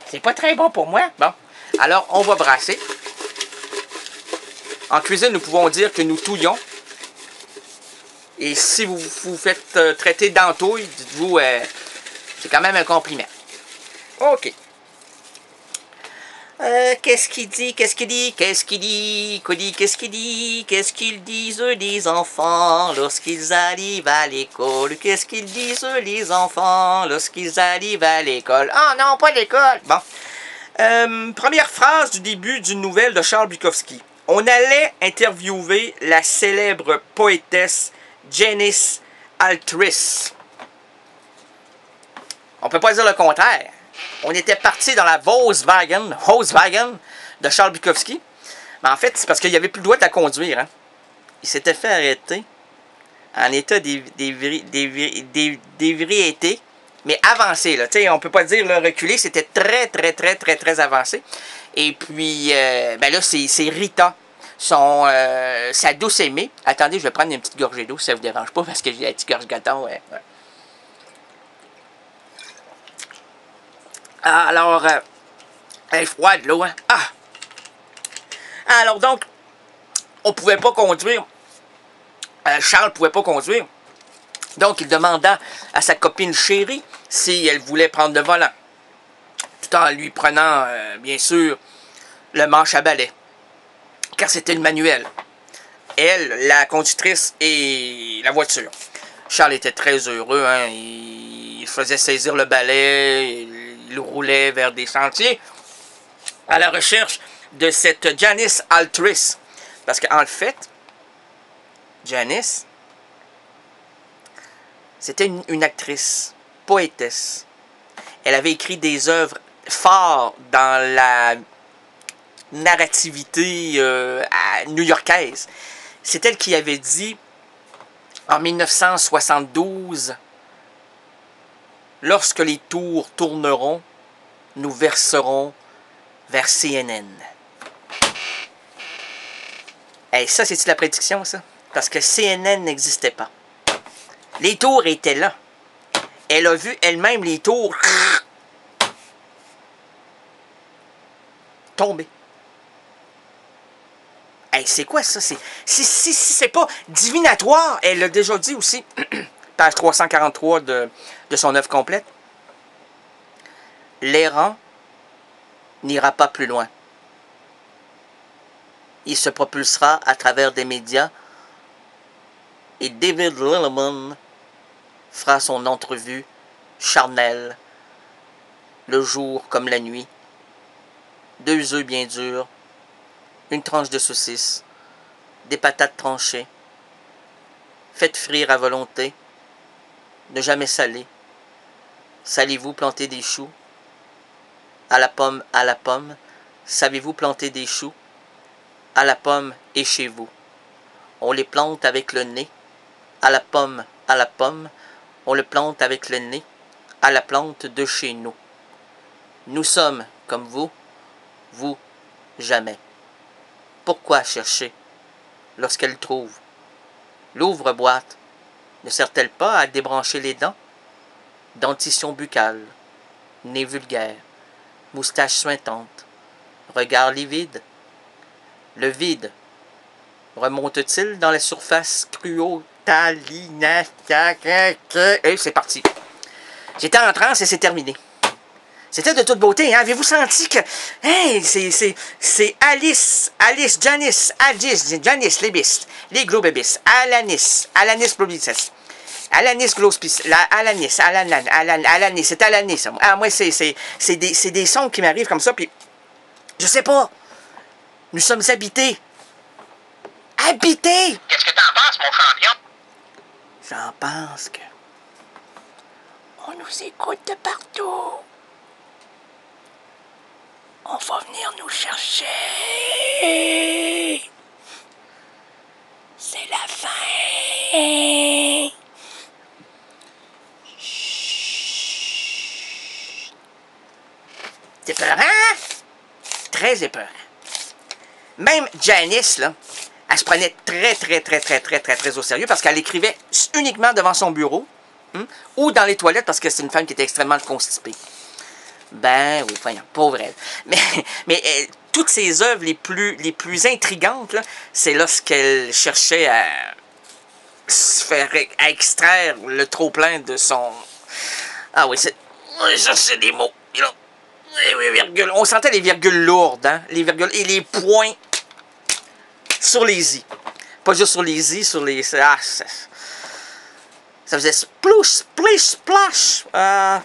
C'est pas très bon pour moi. Bon. Alors, on va brasser. En cuisine, nous pouvons dire que nous touillons. Et si vous vous faites traiter d'entouille, dites-vous, c'est quand même un compliment. OK. Qu'est-ce qu'il dit? Qu'est-ce qu'il dit? Qu'est-ce qu'il dit? Qu'est-ce qu'il dit? Qu'est-ce qu'ils disent les enfants lorsqu'ils arrivent à l'école? Qu'est-ce qu'ils disent les enfants lorsqu'ils arrivent à l'école? Ah non, pas l'école! Bon. Première phrase du début d'une nouvelle de Charles Bukowski. On allait interviewer la célèbre poétesse Janice Altris. On peut pas dire le contraire. On était parti dans la Volkswagen de Charles Bukowski. Mais en fait, c'est parce qu'il n'y avait plus le droit de la conduire. Hein. Il s'était fait arrêter en état d'ébriété, mais avancé. Là. On ne peut pas dire le reculé, c'était très avancé. Et puis, ben là, c'est Rita, sa douce aimée. Attendez, je vais prendre une petite gorgée d'eau, si ça ne vous dérange pas, parce que j'ai la petite gorge gâteau. Ouais. Alors, elle est froide, l'eau, hein? Ah! Alors, donc, on pouvait pas conduire. Charles pouvait pas conduire. Donc, il demanda à sa copine chérie si elle voulait prendre le volant. Tout en lui prenant, bien sûr, le manche à balai. Car c'était le manuel. Elle, la conductrice et la voiture. Charles était très heureux, hein? Il faisait saisir le balai, il roulait vers des sentiers à la recherche de cette Janice Altris. Parce qu'en fait, Janice, c'était une actrice, poétesse. Elle avait écrit des œuvres fortes dans la narrativité new-yorkaise. C'est elle qui avait dit, en 1972, « Lorsque les tours tourneront, nous verserons vers CNN. » Hey, ça, c'est-tu la prédiction, ça? Parce que CNN n'existait pas. Les tours étaient là. Elle a vu elle-même les tours tomber. Hey, c'est quoi ça? Si c'est pas divinatoire, elle l'a déjà dit aussi, page 343 de son œuvre complète. L'errant n'ira pas plus loin. Il se propulsera à travers des médias et David Letterman fera son entrevue charnelle, le jour comme la nuit. 2 œufs bien durs, une tranche de saucisse, des patates tranchées, faites frire à volonté, ne jamais saler. Salez-vous planter des choux? À la pomme, savez-vous planter des choux? À la pomme et chez vous. On les plante avec le nez. À la pomme, on le plante avec le nez. À la plante de chez nous. Nous sommes comme vous, jamais. Pourquoi chercher lorsqu'elle trouve? L'ouvre-boîte ne sert-elle pas à débrancher les dents? Dentition buccale, nez vulgaire, moustache suintante, regard livide. Le vide remonte-t-il dans la surface cruotaline? Et c'est parti. J'étais en transe et c'est terminé. C'était de toute beauté, hein? Avez-vous senti que... Hey, c'est Janice, Lebis, les globébis, Alanis globicis, Alanis glospis, Alanis, c'est Alanis. Ah, moi, c'est des sons qui m'arrivent comme ça, puis je sais pas. Nous sommes habités. Habités! Qu'est-ce que t'en penses, mon champion? J'en pense que... On nous écoute de partout. On va venir nous chercher. C'est la fin. Chut. C'est épeurant? Très épeurant. Même Janice, là, elle se prenait très au sérieux parce qu'elle écrivait uniquement devant son bureau ou dans les toilettes parce que c'est une femme qui était extrêmement constipée. Ben oui, voyons, pauvre elle. Mais toutes ses œuvres les plus intrigantes, c'est lorsqu'elle cherchait à se faire à extraire le trop-plein de son... Ah oui, c'est... On cherchait des mots. Et là, oui, virgule. On sentait les virgules lourdes, hein? Les virgules et les points sur les i. Pas juste sur les i, sur les... Ah, ça faisait splouche, splish, splash. Ah,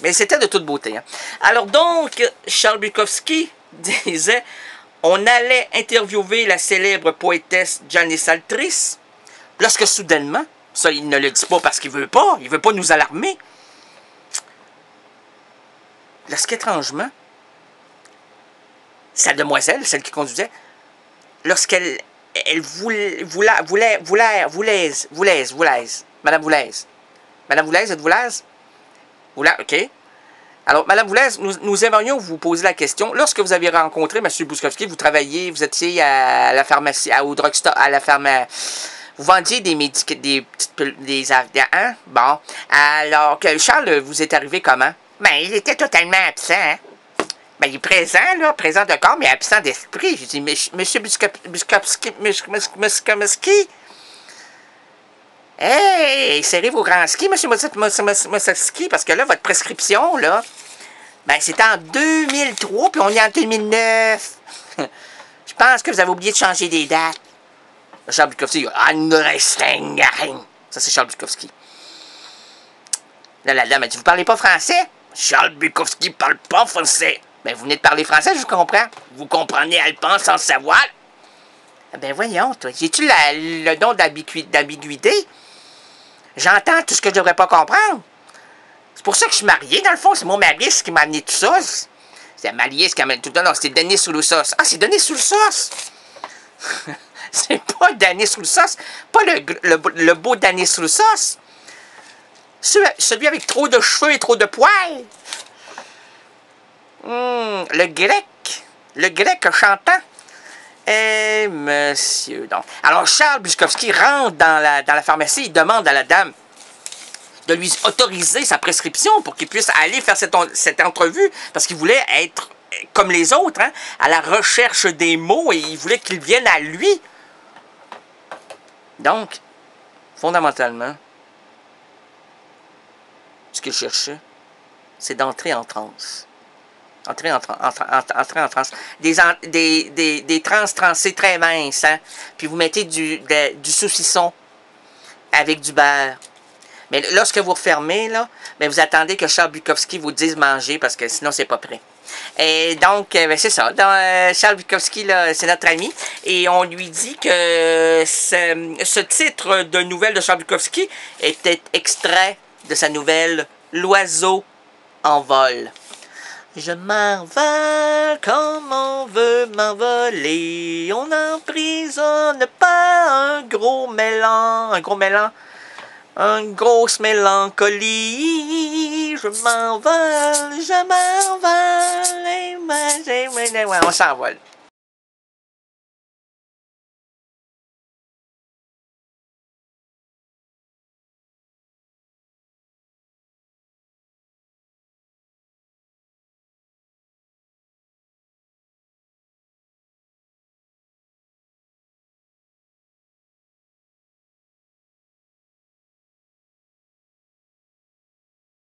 mais c'était de toute beauté. Hein. Alors donc, Charles Bukowski disait, on allait interviewer la célèbre poétesse Gianni Saltris, lorsque soudainement, ça il ne le dit pas parce qu'il veut pas nous alarmer, lorsqu'étrangement, sa demoiselle, celle qui conduisait, lorsqu'elle voulait, Madame Voulaise. Madame Voulaise, êtes-vous Voulaise? OK. Alors, Madame Voulaise, nous aimerions vous poser la question. Lorsque vous avez rencontré M. Bukowski, vous travailliez, vous étiez à la pharmacie, au drugstore, à la pharmacie. Vous vendiez des médicaments, hein? Bon. Alors, que Charles vous est arrivé comment? Ben, il était totalement absent, hein? Ben, il est présent, là, présent de corps, mais absent d'esprit. J'ai dit, Monsieur Bukowski, hey, serrez vos grands skis, monsieur Mossowski, parce que là, votre prescription, là, ben, c'était en 2003, puis on est en 2009. Je pense que vous avez oublié de changer des dates. Charles Bukowski, ça, c'est Charles Bukowski. Là, la dame a dit, vous parlez pas français? Charles Bukowski parle pas français. Ben, vous venez de parler français, je vous comprends. Vous comprenez, elle pense sans savoir. Ben, voyons, toi, j'ai-tu le don d'ambiguïté? J'entends tout ce que je devrais pas comprendre. C'est pour ça que je suis marié, dans le fond. C'est mon mari qui m'a amené tout ça. C'est marié, ce qui m'a amené tout ça. Non, c'est Denis Souloussos. Ah, c'est Denis Souloussos! C'est pas Denis Souloussos. Pas le beau Denis Souloussos. Celui avec trop de cheveux et trop de poils. Le grec chantant. Eh, monsieur, donc. Alors, Charles Bukowski rentre dans la pharmacie, il demande à la dame de lui autoriser sa prescription pour qu'il puisse aller faire cette entrevue, parce qu'il voulait être comme les autres, hein, à la recherche des mots, et il voulait qu'ils viennent à lui. Donc, fondamentalement, ce qu'il cherchait, c'est d'entrer en transe. Entrer en transe. Des transes transées très minces, hein? Puis vous mettez du saucisson avec du beurre. Mais lorsque vous refermez, là, ben vous attendez que Charles Bukowski vous dise manger, parce que sinon, c'est pas prêt. Et donc, ben c'est ça. Donc, Charles Bukowski, c'est notre ami. Et on lui dit que ce titre de nouvelle de Charles Bukowski était extrait de sa nouvelle « L'oiseau en vol ». Je m'envole comme on veut m'envoler. On n'emprisonne pas un gros mélan. Une grosse mélancolie. Je m'envole. Ouais, on s'envole.